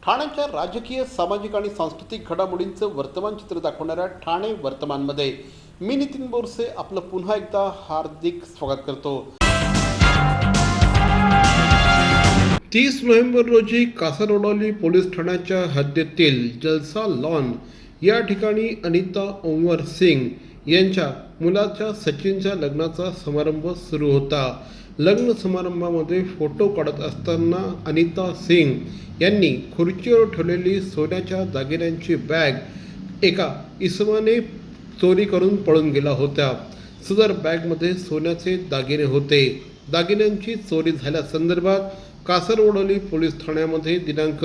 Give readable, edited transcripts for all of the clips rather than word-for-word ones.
ठाण्याच्या राजकीय, सामाजिक आणि सांस्कृतिक घडामोडींचं वर्तमान चित्र दाखवणाऱ्या ठाणे वर्तमानमध्ये मी नितीन बोरसे आपलं पुन्हा एकदा हार्दिक स्वागत करतो. 30 नोव्हेंबर रोजी कासारवडोली पोलीस ठाण्याच्या हद्दीतील जलसा लॉन या ठिकाणी अनिता ओमवर सिंग यांच्या मुलाच्या सचिनच्या लग्नाचा समारंभ सुरू होता. लग्न समारंभामध्ये फोटो काढत असताना अनिता सिंग यांनी खुर्चीवर ठेवलेली सोन्याच्या दागिन्यांची बॅग एका इसमाने चोरी करून पळून गेला होता. सदर बॅगमध्ये सोन्याचे दागिने होते. दागिन्यांची चोरी झाल्यासंदर्भात कासारवडोली पोलीस ठाण्यामध्ये दिनांक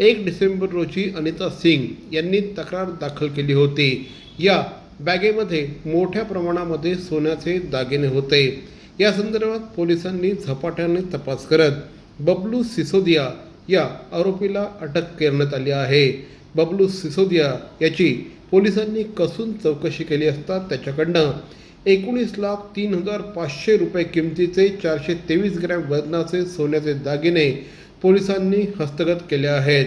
1 डिसेंबर रोजी अनिता सिंग यांनी तक्रार दाखल केली होती. या बॅगेमध्ये मोठ्या प्रमाणामध्ये सोन्याचे दागिने होते. या संदर्भात पोलिसांनी झपाट्याने तपास करत बबलू सिसोदिया या आरोपीला अटक करण्यात आली आहे. बबलू सिसोदिया याची पोलिसांनी कसून चौकशी केली असता त्याच्याकडनं 19,03,500 रुपये किमतीचे 423 ग्रॅम वजनाचे सोन्याचे दागिने पोलिसांनी हस्तगत केले आहेत.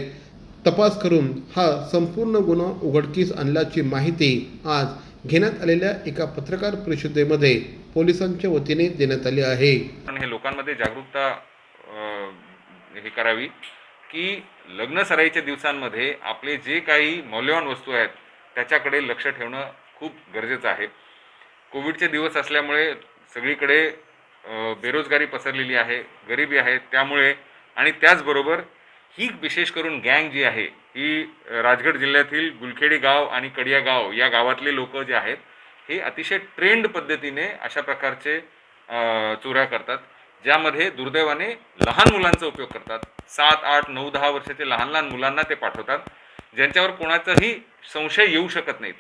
तपास करून हा संपूर्ण गुन्हा उघडकीस आणल्याची माहिती आज घेण्यात आलेल्या एका पत्रकार परिषदेमध्ये पोलिसांच्या वतीने देण्यात आली आहे. हे लोकांमध्ये जागरूकता हे करावी की लग्न सराईच्या दिवसांमध्ये आपले जे काही मौल्यवान वस्तू आहेत त्याच्याकडे लक्ष ठेवणं खूप गरजेचं आहे. कोविडचे दिवस असल्यामुळे सगळीकडे बेरोजगारी पसरलेली आहे, गरिबी आहे. त्यामुळे आणि त्याचबरोबर ही विशेष करून गँग जी आहे ही राजगड जिल्ह्यातील गुलखेडी गाव आणि कडिया गाव या गावातले लोक जे आहेत हे अतिशय ट्रेंड पद्धतीने अशा प्रकारचे चोऱ्या करतात, ज्यामध्ये दुर्दैवाने लहान मुलांचा उपयोग करतात. 7, 8, 9, 10 वर्षाचे लहान लहान मुलांना ते पाठवतात, ज्यांच्यावर कोणाचाही संशय येऊ शकत नाही.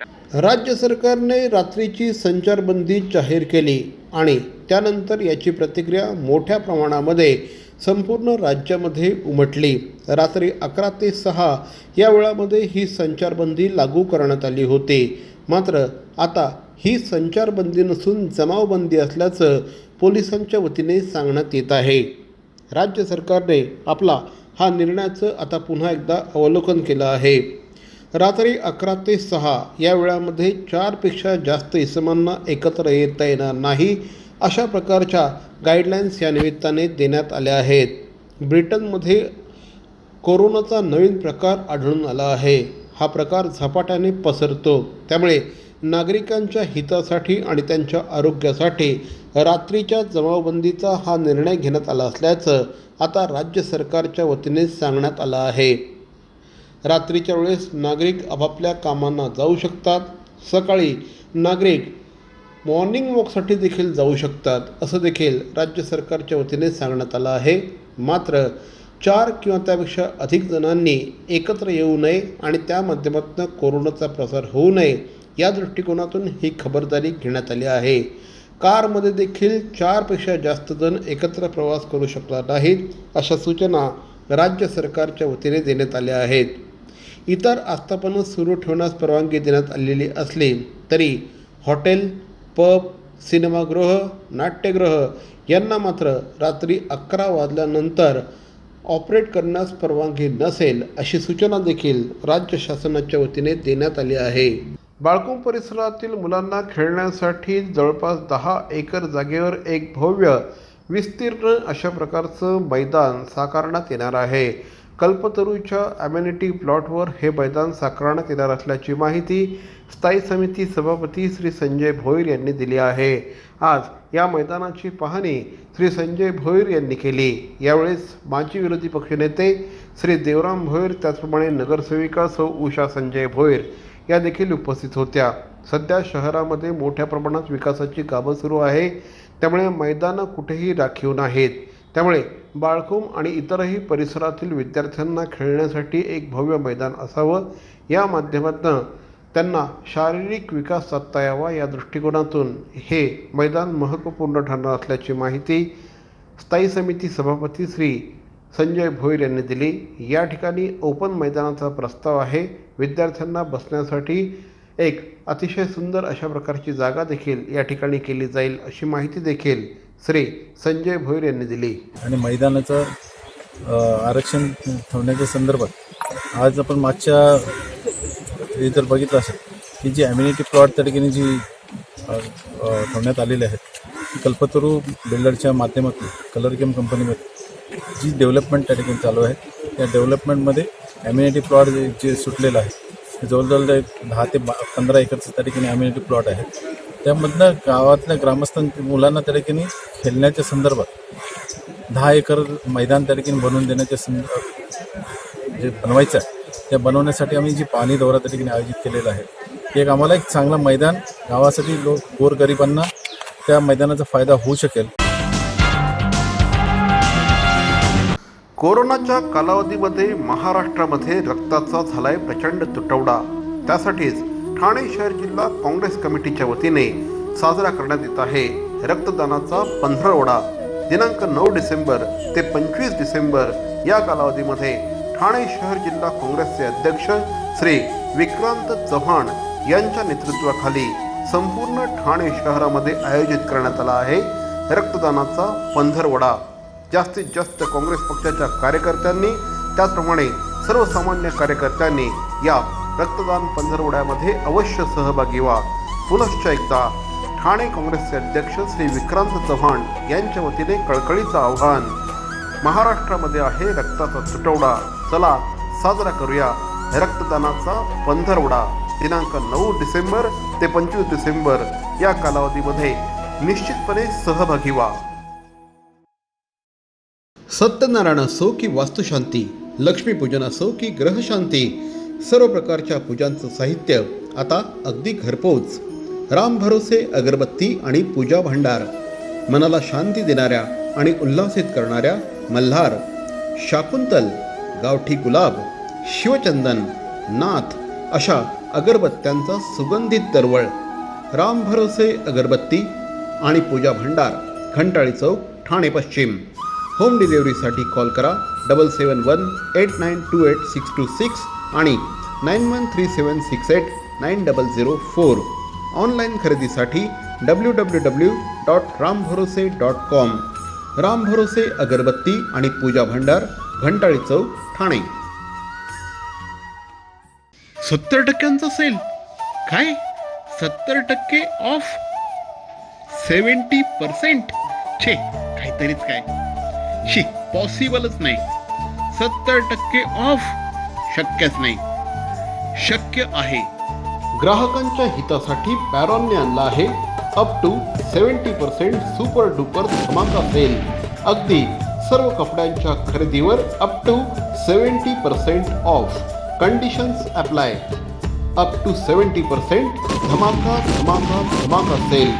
राज्य सरकारने रात्रीची संचारबंदी जाहीर केली आणि त्यानंतर याची प्रतिक्रिया मोठ्या प्रमाणामध्ये संपूर्ण राज्यामध्ये उमटली. रात्री 11 ते 6 या वेळामध्ये ही संचारबंदी लागू करण्यात आली होती. मात्र आता ही संचारबंदी नसून जमावबंदी असल्याचं पोलिसांच्या वतीने सांगण्यात येत आहे. राज्य सरकारने आपला हा निर्णयाचं आता पुन्हा एकदा अवलोकन केलं आहे. रात्री 11 ते 6 या वेळामध्ये 4पेक्षा जास्त इसमांना एकत्र येता येणार नाही अशा प्रकारच्या गाईडलाईन्स या निमित्ताने देण्यात आल्या आहेत. ब्रिटनमध्ये कोरोनाचा नवीन प्रकार आढळून आला आहे. हा प्रकार झपाट्याने पसरतो, त्यामुळे नागरिकांच्या हितासाठी आणि त्यांच्या आरोग्यासाठी रात्रीच्या जमावबंदीचा हा निर्णय घेण्यात आला असल्याचं आता राज्य सरकारच्या वतीने सांगण्यात आलं आहे. रात्रीच्या वेळेस नागरिक आपापल्या कामांना जाऊ शकतात. सकाळी नागरिक मॉर्निंग वॉकसाठी देखील जाऊ शकतात, असं देखील राज्य सरकारच्या वतीने सांगण्यात आलं आहे. मात्र 4 किंवा त्यापेक्षा अधिक जणांनी एकत्र येऊ नये आणि त्या माध्यमातून कोरोनाचा प्रसार होऊ नये या दृष्टिकोनातून ही खबरदारी घेण्यात आली आहे. कारमध्ये देखील 4पेक्षा जास्त जण एकत्र प्रवास करू शकणार नाहीत अशा सूचना राज्य सरकारच्या वतीने देण्यात आल्या आहेत. इतर आस्थापनं सुरू ठेवण्यास परवानगी देण्यात आलेली असली तरी हॉटेल, पब, सिनेमागृह, नाट्यगृह यांना मात्र रात्री 11 वाजल्यानंतर ऑपरेट करण्यास परवानगी नसेल अशी सूचना देखील राज्य शासनाच्या वतीने देण्यात आली आहे. बाळकुंभ परिसरातील मुलांना खेळण्यासाठी जवळपास 10 एकर जागेवर एक भव्य विस्तीर्ण अशा प्रकारचं मैदान साकारण्यात येणार आहे. कल्पतरूच्या ॲम्युनिटी प्लॉटवर हे मैदान साकारण्यात येणार असल्याची माहिती स्थायी समिती सभापती श्री संजय भोईर यांनी दिली आहे. आज या मैदानाची पाहणी श्री संजय भोईर यांनी केली. यावेळेस माजी विरोधी पक्षनेते श्री देवराम भोईर, त्याचप्रमाणे नगरसेविका सौ उषा संजय भोईर या देखील उपस्थित होत्या. सध्या शहरामध्ये मोठ्या प्रमाणात विकासाची कामं सुरू आहे, त्यामुळे मैदानं कुठेही राखीव नाहीत. त्यामुळे बाळकुंभ आणि इतरही परिसरातील विद्यार्थ्यांना खेळण्यासाठी एक भव्य मैदान असावं, या माध्यमातून त्यांना शारीरिक विकास साधता यावा या दृष्टिकोनातून हे मैदान महत्त्वपूर्ण ठरणार असल्याची माहिती स्थायी समिती सभापती श्री संजय भोईर यांनी दिली. या ठिकाणी ओपन मैदानाचा प्रस्ताव आहे. विद्यार्थ्यांना बसण्यासाठी एक अतिशय सुंदर अशा प्रकारची जागा देखील या ठिकाणी केली जाईल अशी माहिती देखील श्री संजय भोईर यांनी दिली. आणि मैदानाचं आरक्षण ठेवण्याच्या संदर्भात आज आपण मागच्या हे जर बघितलं असेल की जी ॲम्युनिटी प्लॉट त्या ठिकाणी जी ठेवण्यात आलेली आहेत ती कल्पतरू बिल्डरच्या माध्यमातून कलर गेम कंपनीमध्ये जी डेव्हलपमेंट त्या ठिकाणी चालू आहे त्या डेव्हलपमेंटमध्ये ॲम्युनिटी प्लॉट जे सुटलेलं आहे ते जवळजवळ 10 ते 15 एकरचं त्या ठिकाणी ॲम्युनिटी प्लॉट आहे. त्यामधनं गावातल्या मुलांना त्या ठिकाणी खेळण्याच्या संदर्भात 10 एकर मैदान त्या ठिकाणी बनवून देण्याच्या जे बनवायचं आहे त्या बनवण्यासाठी आम्ही जी पाणी दौरा त्या ठिकाणी आयोजित केलेला आहे. एक आम्हाला एक चांगलं मैदान गावासाठी गोरगरिबांना त्या मैदानाचा फायदा होऊ शकेल. कोरोनाच्या कालावधीमध्ये महाराष्ट्रामध्ये रक्ताचा झालाय प्रचंड तुटवडा. त्यासाठीच ठाणे शहर जिल्हा काँग्रेस कमिटीच्या वतीने साजरा करण्यात येत आहे रक्तदानाचा पंधरवडा. दिनांक 9 डिसेंबर ते 25 डिसेंबर या कालावधीमध्ये ठाणे शहर जिल्हा काँग्रेसचे अध्यक्ष श्री विक्रांत चव्हाण यांच्या नेतृत्वाखाली संपूर्ण ठाणे शहरामध्ये आयोजित करण्यात आला आहे रक्तदानाचा पंधरवडा. जास्तीत जास्त काँग्रेस पक्षाच्या कार्यकर्त्यांनी त्याचप्रमाणे सर्वसामान्य कार्यकर्त्यांनी या रक्तदान पंधरवड्यामध्ये अवश्य सहभागी व्हा. पुनश्च एकदा ठाणे काँग्रेसचे अध्यक्ष श्री विक्रांत चव्हाण यांच्या वतीने कळकळीचं आव्हान. महाराष्ट्रामध्ये आहे रक्ताचा तुटवडा. चला साजरा करूया रक्तदानाचा पंधरवडा. दिनांक 9 डिसेंबर ते 25 डिसेंबर या कालावधीमध्ये निश्चितपणे सहभागी व्हा. सत्यनारायण असो की वास्तुशांती, लक्ष्मीपूजन असो की ग्रहशांती, सर्व प्रकारच्या पूजांचं साहित्य आता अगदी घरपोच. राम भरोसे अगरबत्ती आणि पूजा भांडार. मनाला शांती देणाऱ्या आणि उल्हासित करणाऱ्या मल्हार, शाकुंतल, गावठी गुलाब, शिवचंदन, नाथ अशा अगरबत्त्यांचा सुगंधित दरवळ. राम भरोसे अगरबत्ती आणि पूजा भांडार, घंटाळी चौक, ठाणे पश्चिम. होम डिलिव्हरीसाठी कॉल करा 7718928626 आणि 9137689004. ऑनलाईन खरेदीसाठी www.rambhorose.com. राम भरोसे अगरबत्ती आणि पूजा भांडार, घंटाळी चौक, ठाणे. 70% सेल. काय 70% ऑफ? 70%? छे, काहीतरीच काय. शी, पॉसिबलच नाही. 70% ऑफ शक्यच नाही. शक्य आहे. ग्राहकांच्या हितासाठी पॅरॉनने आणला आहे अप टू 70% सुपर डुपर धमाका सेल. अगदी सर्व कपड्यांच्या खरेदीवर up to 70% off. Conditions apply. Up to 70% धमाका धमाका धमाका sale.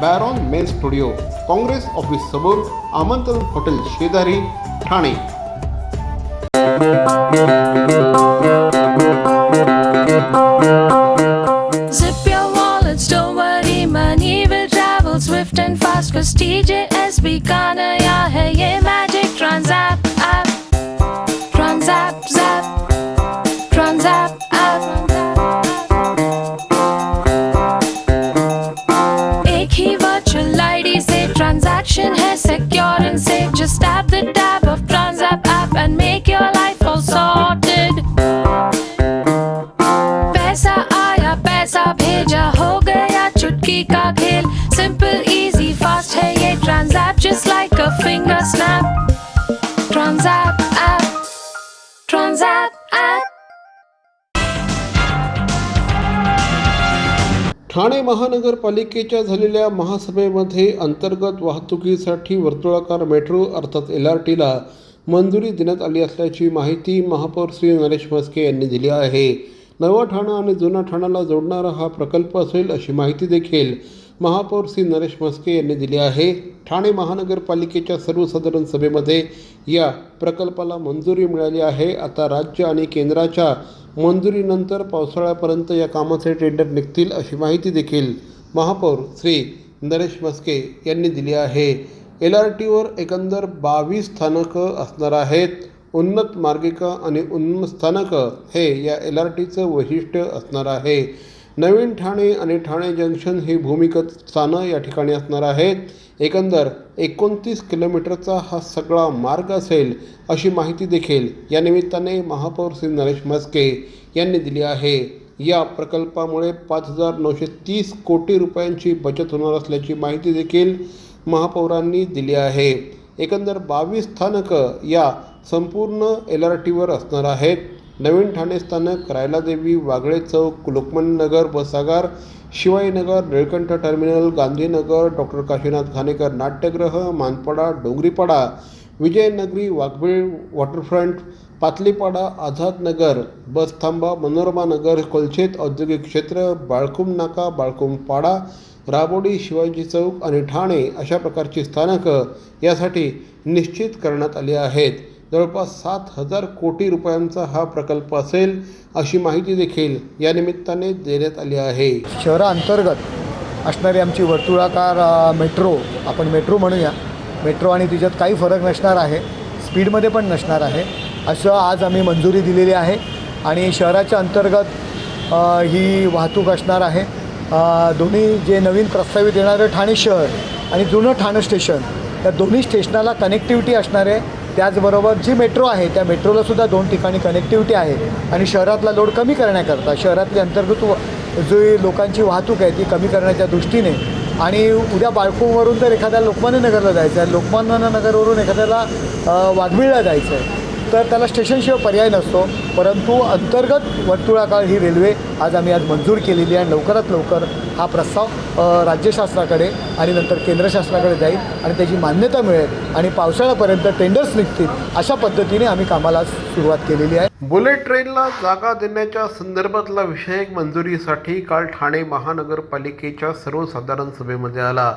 Baron men studio, Congress office समोर, आमंत्रण हॉटेल शेजारी, Thane. Zip your wallets, don't worry, money will travel swift and fast. Cause TJSB का नया है ये magic Transapp app. Transapp zap, Transapp app. एक ही virtual ID से transaction है secure and safe. Just tap the tab of Transapp app and make your life all sorted. पैसा आया पैसा भेजा हो गया चुटकी का खेल. Simple, easy, fast है ये Transapp just like a finger snap. Transapp app, Transapp app. Thane महानगरपालिकेच्या झालेल्या महासभेमध्ये अंतर्गत वाहतुकीसाठी वर्तुळाकार मेट्रो अर्थात LRTला मंजुरी देण्यात आली असल्याची माहिती महापौर श्री नरेश म्हस्के यांनी दिली आहे. नवा ठाणा आणि जुना ठाण्याला जोडणारा हा प्रकल्प असेल अशी माहिती देखील महापौर श्री नरेश म्हस्के यांनी दिली आहे. ठाणे महानगरपालिकेच्या सर्वसाधारण सभेमध्ये या प्रकल्पाला मंजुरी मिळाली आहे. आता राज्य आणि केंद्राच्या मंजुरीनंतर पावसाळ्यापर्यंत या कामाचे टेंडर निघतील अशी माहिती देखील महापौर श्री नरेश म्हस्के यांनी दिली आहे. LRTवर एकंदर 22 स्थानकं असणार आहेत. उन्नत मार्गिका आणि उन्नत स्थानकं हे या LRTचं वैशिष्ट्य असणार आहे. नवीन ठाणे आणि ठाणे जंक्शन ही भूमिगत स्थानं या ठिकाणी असणार आहेत. एकंदर 29 किलोमीटरचा हा सगळा मार्ग असेल अशी माहिती देखील या निमित्ताने महापौर श्री नरेश म्हस्के यांनी दिली आहे. या प्रकल्पामुळे 5,930 कोटी रुपयांची बचत होणार असल्याची माहिती देखील महापौरांनी दिली आहे. एकंदर 22 स्थानकं या संपूर्ण LRTवर असणार आहेत. नवीन ठाणे स्थानक, रायलादेवी, वागळे चौक, लोकमान्य नगर बस आगार, शिवाईनगर, निळकंठ टर्मिनल, गांधीनगर, डॉक्टर काशीनाथ घाणेकर नाट्यगृह, मानपाडा, डोंगरीपाडा, विजयनगरी, वाघबीळ वॉटरफ्रंट, पातलीपाडा, आझादनगर बसथांबा, मनोरमा नगर, कोलछेत औद्योगिक क्षेत्र, बाळकुम नाका, बाळकुम पाडा, राबोडी, शिवाजी चौक आणि ठाणे अशा प्रकारची स्थानकं यासाठी निश्चित करण्यात आली आहेत. जवळपास 7,000 कोटी रुपयांचा हा प्रकल्प असेल अशी माहिती देखील या निमित्ताने देण्यात आली आहे. शहराअंतर्गत असणारी आमची वर्तुळाकार मेट्रो, आपण मेट्रो म्हणूया, मेट्रो आणि तिच्यात काही फरक नसणार आहे, स्पीडमध्ये पण नसणार आहे, असं आज आम्ही मंजुरी दिलेली आहे. आणि शहराच्या अंतर्गत ही वाहतूक असणार आहे. दोन्ही जे नवीन प्रस्तावित येणारं ठाणे शहर आणि जुनं ठाणे स्टेशन, या दोन्ही स्टेशनाला कनेक्टिव्हिटी असणार आहे. त्याचबरोबर जी मेट्रो आहे त्या मेट्रोलासुद्धा 2 ठिकाणी कनेक्टिव्हिटी आहे. आणि शहरातला लोड कमी करण्याकरता, शहरातली अंतर्गत जी लोकांची वाहतूक आहे ती कमी करण्याच्या दृष्टीने, आणि उद्या बाळकुमवरून जर एखाद्याला लोकमान्य नगरला जायचं आहे, लोकमान्य नगरवरून एखाद्याला वाघबीळला जायचं आहे, तर त्याला स्टेशनशिवाय पर्याय नसतो. परंतु अंतर्गत वर्तुळाकार ही रेल्वे आज मंजूर केलेली आहे. लवकरात लवकर हा प्रस्ताव राज्य शासनाकडे आणि नंतर केंद्र शासनाकडे जाईल आणि त्याची मान्यता मिळेल आणि पावसाळ्यापर्यंत टेंडर्स निघतील. अशा पद्धतीने आम्ही कामाला सुरुवात केलेली आहे. बुलेट ट्रेनला जागा देण्याच्या संदर्भातला विषय मंजुरीसाठी काल ठाणे महानगरपालिकेच्या सर्वसाधारण सभेमध्ये आला.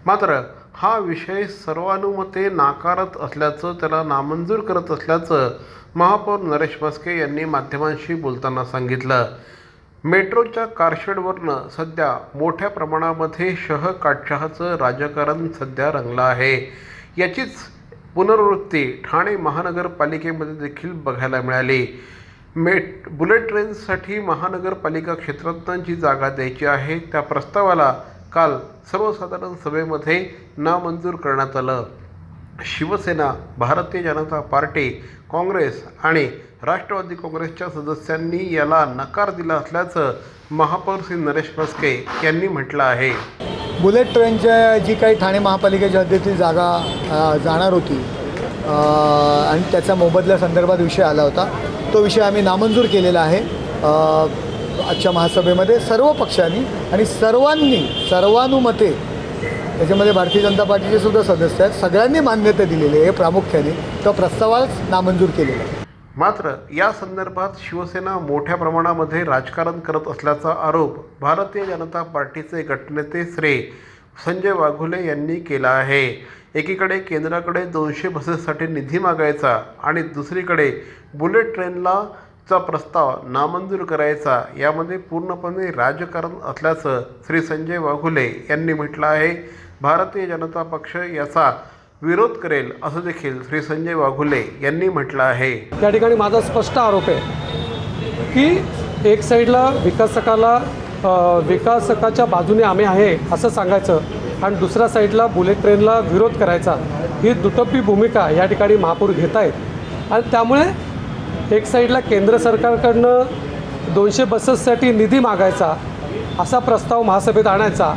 मात्र हा विषय सर्वानुमते नाकारत असल्याचं, त्याला नामंजूर करत असल्याचं महापौर नरेश म्हस्के यांनी माध्यमांशी बोलताना सांगितलं. मेट्रोच्या कारशेडवरनं सध्या मोठ्या प्रमाणामध्ये शहकाटशहाचं राजकारण सध्या रंगलं आहे. याचीच पुनरावृत्ती ठाणे महानगरपालिकेमध्ये देखील बघायला मिळाली. बुलेट ट्रेनसाठी महानगरपालिका क्षेत्रातनं जी जागा द्यायची आहे त्या प्रस्तावाला काल सर्वसाधारण सभेमध्ये नामंजूर करण्यात आलं. शिवसेना, भारतीय जनता पार्टी, काँग्रेस आणि राष्ट्रवादी काँग्रेसच्या सदस्यांनी याला नकार दिला असल्याचं महापौर श्री नरेश म्हस्के यांनी म्हटलं आहे. बुलेट ट्रेनच्या जी काही ठाणे महापालिकेच्या हद्दीतील जागा जाणार होती आणि त्याचा मोबदल्यासंदर्भात विषय आला होता, तो विषय आम्ही नामंजूर केलेला आहे. आजच्या महासभेमध्ये सर्व पक्षांनी आणि सर्वानुमते, त्याच्यामध्ये भारतीय जनता पार्टीचे सुद्धा सदस्य आहेत, सगळ्यांनी मान्यता दिलेली आहे. प्रामुख्याने तो प्रस्तावालाच नामंजूर केलेला आहे. मात्र या संदर्भात शिवसेना मोठ्या प्रमाणामध्ये राजकारण करत असल्याचा आरोप भारतीय जनता पार्टीचे गटनेते श्री संजय वाघुले यांनी केला आहे. एकीकडे केंद्राकडे 200 बसेससाठी निधी मागायचा आणि दुसरीकडे बुलेट ट्रेनला चा प्रस्ताव नामंजूर करायचा, यामध्ये पूर्णपणे राजकारण असल्याचं श्री संजय वाघुले यांनी म्हटलं आहे. भारतीय जनता पक्ष याचा विरोध करेल असं देखील श्री संजय वाघुले यांनी म्हटलं आहे. या ठिकाणी माझा स्पष्ट आरोप आहे की एक साईडला विकासकाच्या बाजूने आम्ही आहे असं सांगायचं आणि दुसऱ्या साईडला बुलेट ट्रेनला विरोध करायचा, ही दुटप्पी भूमिका या ठिकाणी महापौर घेत आहेत. आणि त्यामुळे एक साईडला केंद्र सरकारकडनं 200 बसेससाठी निधी मागायचा असा प्रस्ताव महासभेत आणायचा,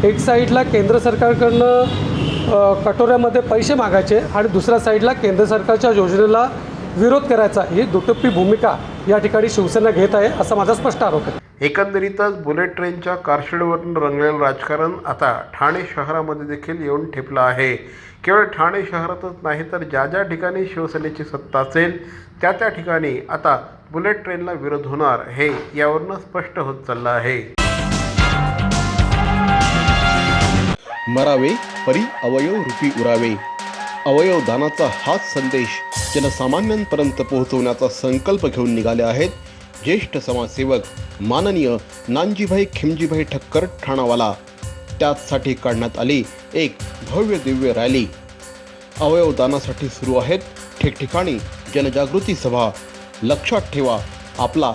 एक साईडला केंद्र सरकारकडनं कटोऱ्यामध्ये पैसे मागायचे आणि दुसऱ्या साईडला केंद्र सरकारच्या योजनेला विरोध करायचा, ही दुटप्पी भूमिका या ठिकाणी शिवसेना घेत आहे असा माझा स्पष्ट आरोप आहे. एकंदरीतच बुलेट ट्रेनच्या कारशेडवरून रंगलेलं राजकारण आता ठाणे शहरामध्ये देखील येऊन ठेपलं आहे. केवळ ठाणे शहरातच नाही तर ज्या ज्या ठिकाणी शिवसेनेची सत्ता असेल त्या त्या ठिकाणी आता बुलेट ट्रेनला विरोध होणार हे यावरून स्पष्ट होत चाललं आहे. मरावे परी अवयव रूपी उरावे, अवयव दानाचा हाच संदेश जनसामान्यांपर्यंत पोहोचवण्याचा संकल्प घेऊन निघाले आहेत ज्येष्ठ समाजसेवक माननीय नानजीभाई खिमजीभाई ठक्कर ठाणावाला. त्याचसाठी काढण्यात आली एक भव्य दिव्य रॅली. अवयवदानासाठी सुरू आहेत ठिकठिकाणी जनजागृती सभा. लक्षात ठेवा, आपला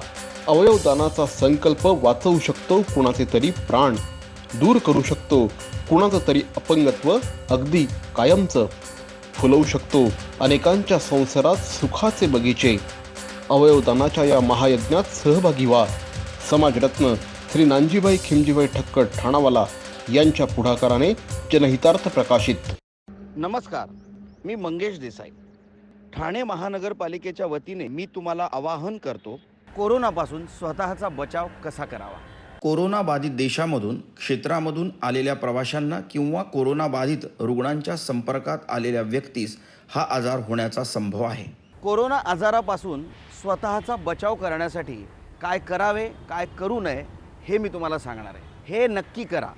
अवयवदानाचा संकल्प वाचवू शकतो कुणाचे तरी प्राण. दूर करू शकतो कुणाचं तरी अपंगत्व अगदी कायमचं, फुलवू शकतो अनेकांच्या संसारात सुखाचे बगीचे. अवयवदानाच्या या महायज्ञात सहभागी व्हा. समाजरत्न श्री नानजीबाई खिमजीबाई ठक्कर ठाणावाला यांच्या पुढाकाराने जनहितार्थ प्रकाशित. नमस्कार, मी मंगेश देसाई. ठाणे महानगरपालिकेच्या वतीने मी तुम्हाला आवाहन करतो, कोरोनापासून स्वतःचा बचाव कसा करावा. कोरोना बाधित देशामधून क्षेत्रामधून आलेल्या प्रवाशांना किंवा कोरोना बाधित रुग्णांच्या संपर्कात आलेल्या व्यक्तीस हा आजार होण्याचा संभव आहे. कोरोना आजारापासून स्वतःचा बचाव करण्यासाठी काय करावे काय करू नये हे मी तुम्हाला सांगणार आहे. हे नक्की करा.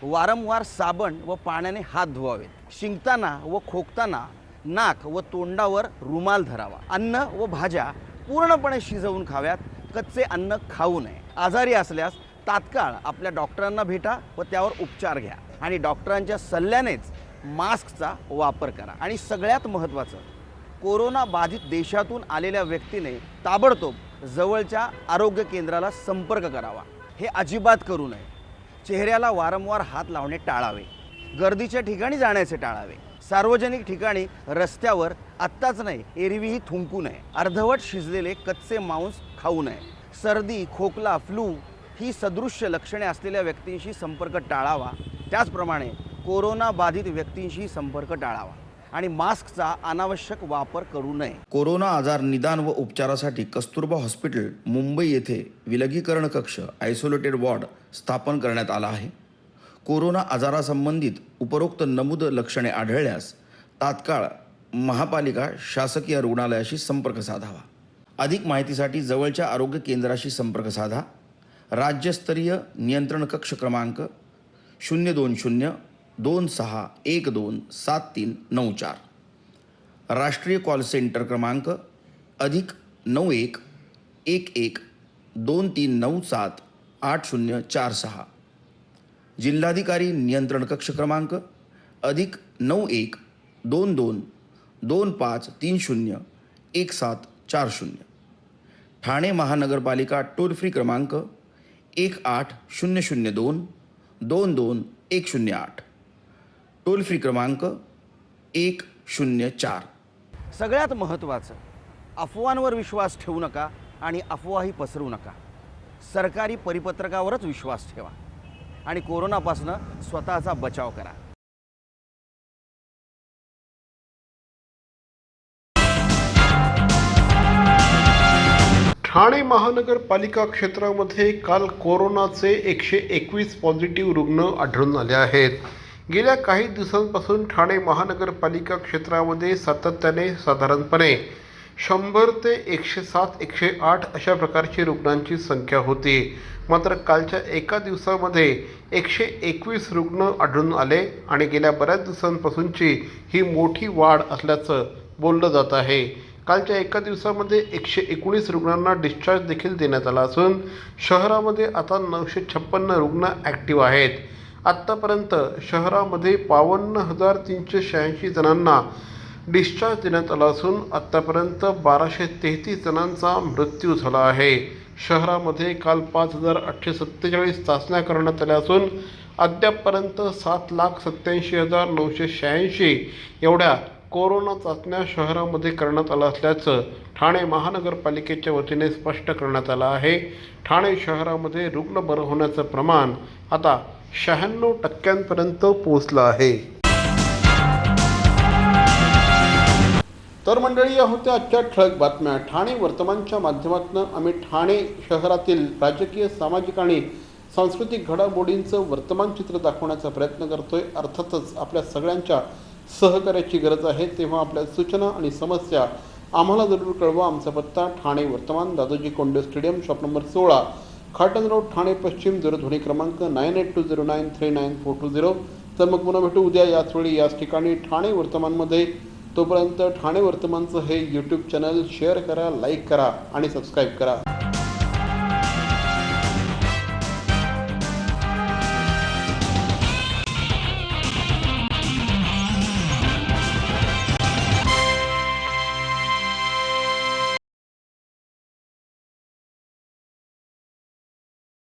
वारंवार साबण व पाण्याने हात धुवावेत. शिंकताना व खोकताना नाक व तोंडावर रुमाल धरावा. अन्न व भाज्या पूर्णपणे शिजवून खाव्यात. कच्चे अन्न खाऊ नये. आजारी असल्यास तात्काळ आपल्या डॉक्टरांना भेटा व त्यावर उपचार घ्या आणि डॉक्टरांच्या सल्ल्यानेच मास्कचा वापर करा. आणि सगळ्यात महत्त्वाचं, कोरोना बाधित देशातून आलेल्या व्यक्तीने ताबडतोब जवळच्या आरोग्य केंद्राला संपर्क करावा. हे अजिबात करू नये. चेहऱ्याला वारंवार हात लावणे टाळावे. गर्दीच्या ठिकाणी जाण्याचे टाळावे. सार्वजनिक ठिकाणी रस्त्यावर आत्ताच नाही एरवीही थुंकू नये. अर्धवट शिजलेले कच्चे मांस खाऊ नये. सर्दी, खोकला, फ्लू ही सदृश्य लक्षणे असलेल्या व्यक्तींशी संपर्क टाळावा. त्याचप्रमाणे कोरोना बाधित व्यक्तींशी संपर्क टाळावा आणि मास्कचा अनावश्यक वापर करू नये. कोरोना आजार निदान व उपचारासाठी कस्तुरबा हॉस्पिटल मुंबई येथे विलगीकरण कक्ष आयसोलेटेड वॉर्ड स्थापन करण्यात आला आहे. कोरोना आजारासंबंधित उपरोक्त नमूद लक्षणे आढळल्यास तात्काळ महापालिका शासकीय रुग्णालयाशी संपर्क साधावा. अधिक माहितीसाठी जवळच्या आरोग्य केंद्राशी संपर्क साधा. राज्यस्तरीय नियंत्रण कक्ष क्रमांक 02026127394. राष्ट्रीय कॉल सेंटर क्रमांक +91 11 2397 8046. जिल्हाधिकारी नियंत्रण कक्ष क्रमांक +91 22 2530 1740. ठाणे महानगरपालिका टोल फ्री क्रमांक 18002 22108. टोल फ्री क्रमांक 104. सगळ्यात महत्त्वाचं, अफवांवर विश्वास ठेवू नका आणि अफवाही पसरवू नका. सरकारी परिपत्रकावरच विश्वास ठेवा आणि कोरोनापासून स्वतःचा बचाव करा. ठाणे महानगरपालिका क्षेत्रामध्ये काल कोरोनाचे 121 पॉझिटिव्ह रुग्ण आढळून आले आहेत. गेल्या काही दिवसांपासून ठाणे महानगरपालिका क्षेत्रामध्ये सातत्याने साधारणपणे 100 ते 107 108 अशा प्रकारची रुग्णांची संख्या होती. मात्र कालच्या एका दिवसामध्ये 121 रुग्ण आढळून आले आणि गेल्या बऱ्याच दिवसांपासूनची ही मोठी वाढ असल्याचं बोललं जात आहे. कालच्या एका दिवसामध्ये 119 रुग्णांना डिस्चार्ज देखील देण्यात आला असून शहरामध्ये आता 956 रुग्ण ॲक्टिव्ह आहेत. आत्तापर्यंत शहरामध्ये 52,386 जणांना डिस्चार्ज देण्यात आला असून आत्तापर्यंत 1233 जणांचा मृत्यू झाला आहे. शहरामध्ये काल 5,847 चाचण्या करण्यात आल्या असून अद्यापपर्यंत 7,87,986 एवढ्या कोरोना चाचण्या शहरामध्ये करण्यात आल्या असल्याचं ठाणे महानगरपालिकेच्या वतीने स्पष्ट करण्यात आलं आहे. ठाणे शहरामध्ये रुग्ण बरं होण्याचं प्रमाण आता 96% पोहोचलं आहे. तर मंडळी, या होत्या आजच्या ठळक बातम्या. ठाणे वर्तमानच्या माध्यमातून आम्ही ठाणे शहरातील राजकीय, सामाजिक आणि सांस्कृतिक घडामोडींचं वर्तमान चित्र दाखवण्याचा प्रयत्न करतोय. अर्थातच आपल्या सगळ्यांच्या सहकार्याची गरज आहे. तेव्हा आपल्या सूचना आणि समस्या आम्हाला जरूर कळवा. आमचा पत्ता Thane Vartaman, Dadoji Konde stadium, shop number 16, Khatan road, Thane पश्चिम, दूरध्वनी क्रमांक 9820939420. तर मग पुन्हा भेटू उद्या याच वेळी याच ठिकाणी ठाणे वर्तमानमध्ये. तोपर्यंत ठाणे वर्तमानचं हे यूट्यूब चॅनल शेअर करा, लाईक करा आणि सबस्क्राईब करा.